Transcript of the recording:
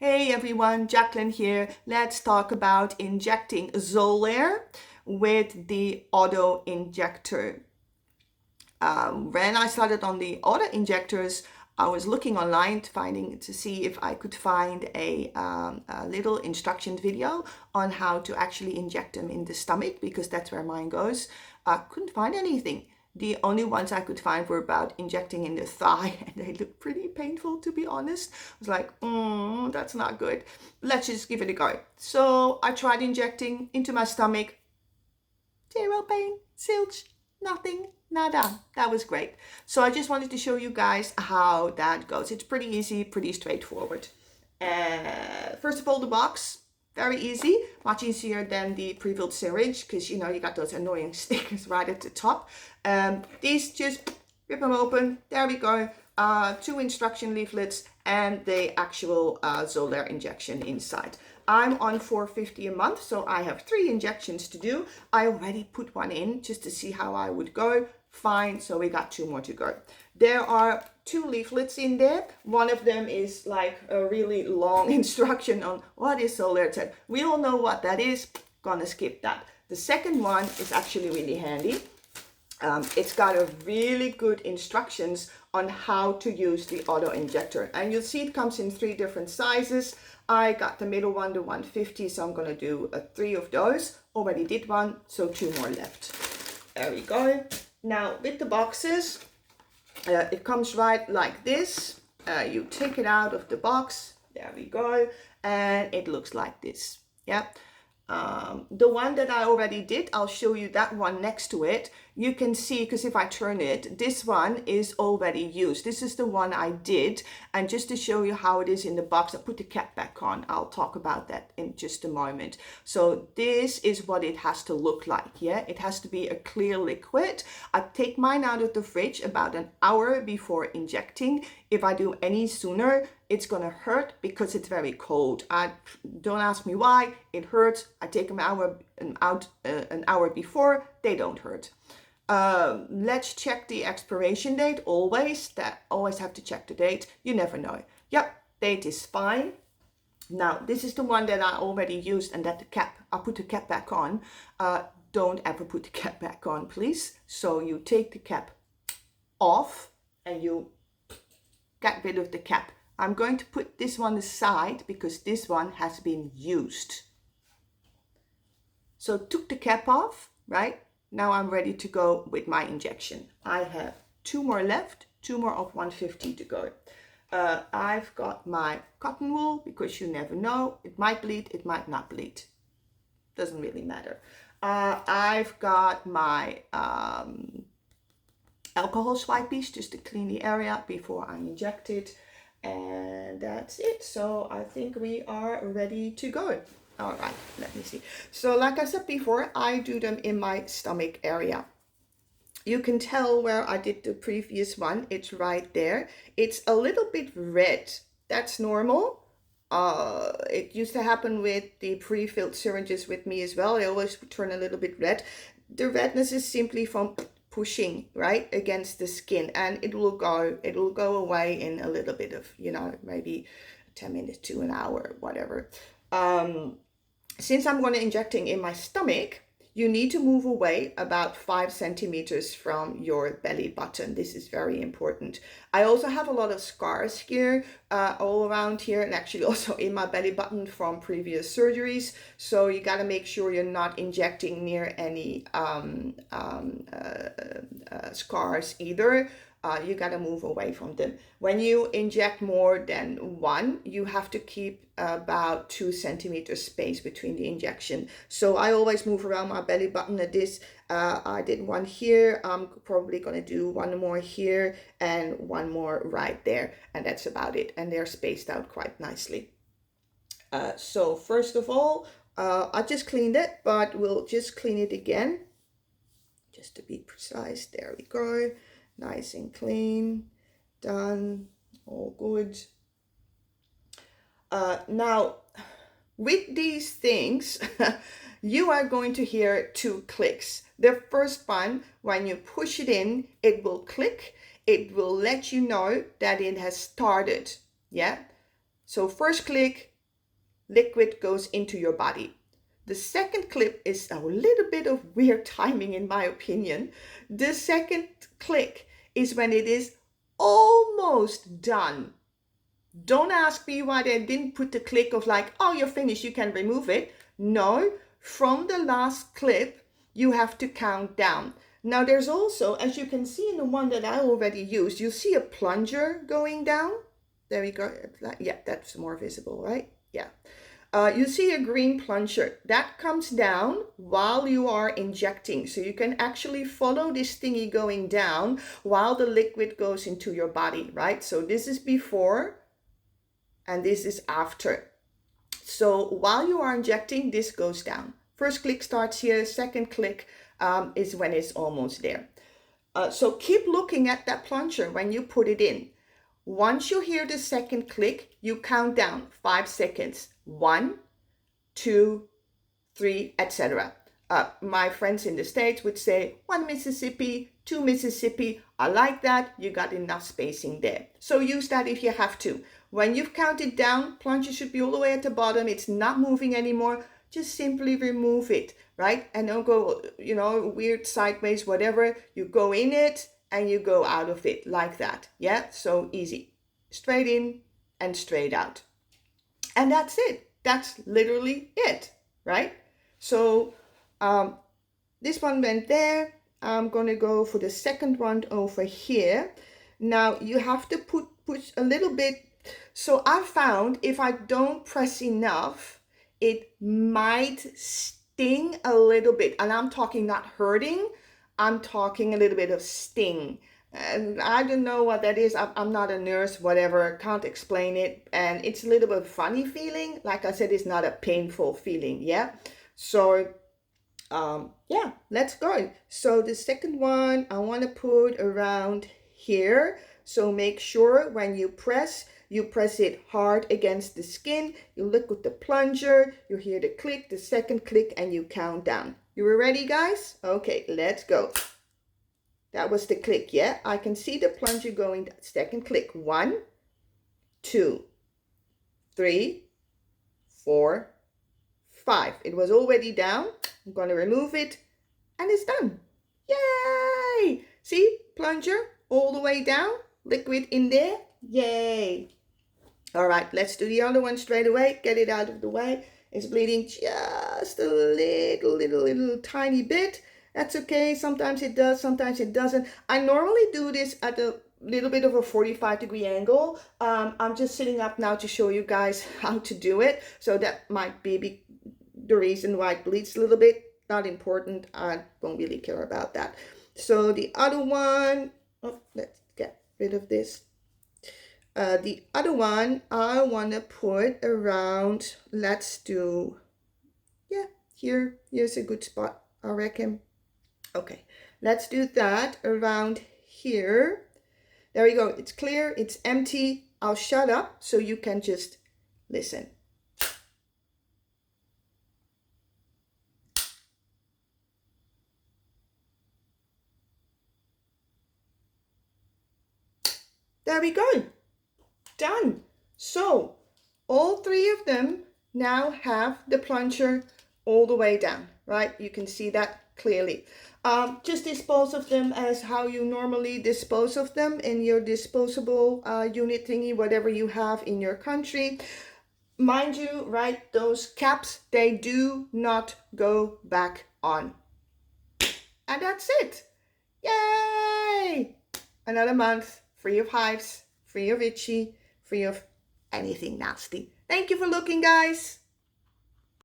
Hey everyone, Jacqueline here. Let's talk about injecting Xolair with the auto-injector. When I started on the auto-injectors, I was looking online to see if I could find a little instruction video on how to actually inject them in the stomach, because that's where mine goes. I couldn't find anything. The only ones I could find were about injecting in the thigh, and they look pretty painful, to be honest. I was like, that's not good. Let's just give it a go. So I tried injecting into my stomach. Zero pain, zilch, nothing, nada. That was great. So I just wanted to show you guys how that goes. It's pretty easy, pretty straightforward. First of all, the box. Very easy, much easier than the pre-filled syringe, because you got those annoying stickers right at the top. These, just rip them open. There we go. 2 instruction leaflets and the actual Xolair injection inside. I'm on $4.50 a month, so I have 3 injections to do. I already put one in just to see how I would go. Fine, so we got 2 more to go. There are 2 leaflets in there. One of them is like a really long instruction on what is Xolair. We all know what that is. Gonna skip that. The second one is actually really handy. It's got a really good instructions on how to use the auto injector, and you'll see it comes in 3 different sizes. I got the middle one, the 150, so I'm gonna do 3 of those. Already did one, so 2 more left. There we go. Now with the boxes, it comes right like this. You take it out of the box. There we go, and it looks like this. Yeah. The one that I already did, I'll show you that one next to it. You can see, because if I turn it, this one is already used. This is the one I did. And just to show you how it is in the box, I put the cap back on. I'll talk about that in just a moment. So this is what it has to look like. Yeah, it has to be a clear liquid. I take mine out of the fridge about an hour before injecting. If I do any sooner, it's gonna hurt because it's very cold. Don't ask me why. It hurts. I take them out an hour before. They don't hurt. Let's check the expiration date. Always have to check the date. You never know. Yep, date is fine. Now this is the one that I already used, and that I put the cap back on. Don't ever put the cap back on, please. So you take the cap off and you get rid of the cap. I'm going to put this one aside because this one has been used. So took the cap off, right? Now I'm ready to go with my injection. I have 2 more left, 2 more of 150 to go. I've got my cotton wool, because you never know. It might bleed, it might not bleed. Doesn't really matter. I've got my alcohol swipes just to clean the area before I inject it. And that's it. So I think we are ready to go. All right, let me see. So like I said before, I do them in my stomach area. You can tell where I did the previous one. It's right there. It's a little bit red. That's normal. It used to happen with the pre-filled syringes with me as well. They always turn a little bit red. The redness is simply from pushing right against the skin, and it will go away in a little bit of, maybe 10 minutes to an hour, whatever. Since I'm going to injecting in my stomach, you need to move away about 5 centimeters from your belly button. This is very important. I also have a lot of scars here, all around here, and actually also in my belly button from previous surgeries. So you got to make sure you're not injecting near any scars either. You got to move away from them. When you inject more than 1, you have to keep about 2 centimeters space between the injection. So I always move around my belly button at this. I did 1 here. I'm probably going to do 1 more here and 1 more right there. And that's about it. And they're spaced out quite nicely. So first of all, I just cleaned it, but we'll just clean it again. Just to be precise. There we go. Nice and clean, done, all good. Now, with these things, you are going to hear 2 clicks. The first one, when you push it in, it will click. It will let you know that it has started. Yeah. So first click, liquid goes into your body. The second clip is a little bit of weird timing in my opinion. The second click is when it is almost done. Don't ask me why they didn't put the click of like, oh, you're finished, you can remove it. No, from the last clip, you have to count down. Now there's also, as you can see in the one that I already used, you see a plunger going down. There we go. Yeah, that's more visible, right? Yeah. You see a green plunger that comes down while you are injecting. So you can actually follow this thingy going down while the liquid goes into your body, right? So this is before and this is after. So while you are injecting, this goes down. First click starts here, second click is when it's almost there. So keep looking at that plunger when you put it in. Once you hear the second click, you count down 5 seconds. 1, 2, 3, etc. My friends in the States would say 1 Mississippi, 2 Mississippi. I like that. You got enough spacing there. So use that if you have to. When you've counted down, plunger should be all the way at the bottom. It's not moving anymore. Just simply remove it, right? And don't go, weird sideways, whatever. You go in it and you go out of it like that. Yeah, so easy. Straight in and straight out. And that's it. That's literally it, right? So this one went there. I'm going to go for the second one over here. Now you have to push a little bit. So I found if I don't press enough, it might sting a little bit. And I'm talking not hurting. I'm talking a little bit of sting. And I don't know what that is. I'm not a nurse, whatever. Can't explain it. And it's a little bit funny feeling. Like I said, it's not a painful feeling. Yeah. So, yeah, let's go. So the second one I want to put around here. So make sure when you press it hard against the skin. You look with the plunger. You hear the click, the second click, and you count down. You ready, guys? Okay, let's go. That was the click, yeah? I can see the plunger going, second click. 1, 2, 3, 4, 5. It was already down. I'm going to remove it and it's done. Yay! See, plunger all the way down, liquid in there. Yay! All right, let's do the other one straight away. Get it out of the way. It's bleeding just a little tiny bit. That's okay. Sometimes it does, sometimes it doesn't. I normally do this at a little bit of a 45-degree angle. I'm just sitting up now to show you guys how to do it. So that might be the reason why it bleeds a little bit. Not important. I don't really care about that. So the other one, let's get rid of this. The other one I want to put around, let's do, yeah, here's a good spot, I reckon. Okay, let's do that around here. There we go. It's clear. It's empty. I'll shut up so you can just listen. There we go. Done. So all 3 of them now have the plunger all the way down, right? You can see that clearly. Just dispose of them as how you normally dispose of them in your disposable unit thingy, whatever you have in your country. Mind you, right, those caps, they do not go back on. And that's it. Yay! Another month free of hives, free of itchy, free of anything nasty. Thank you for looking, guys.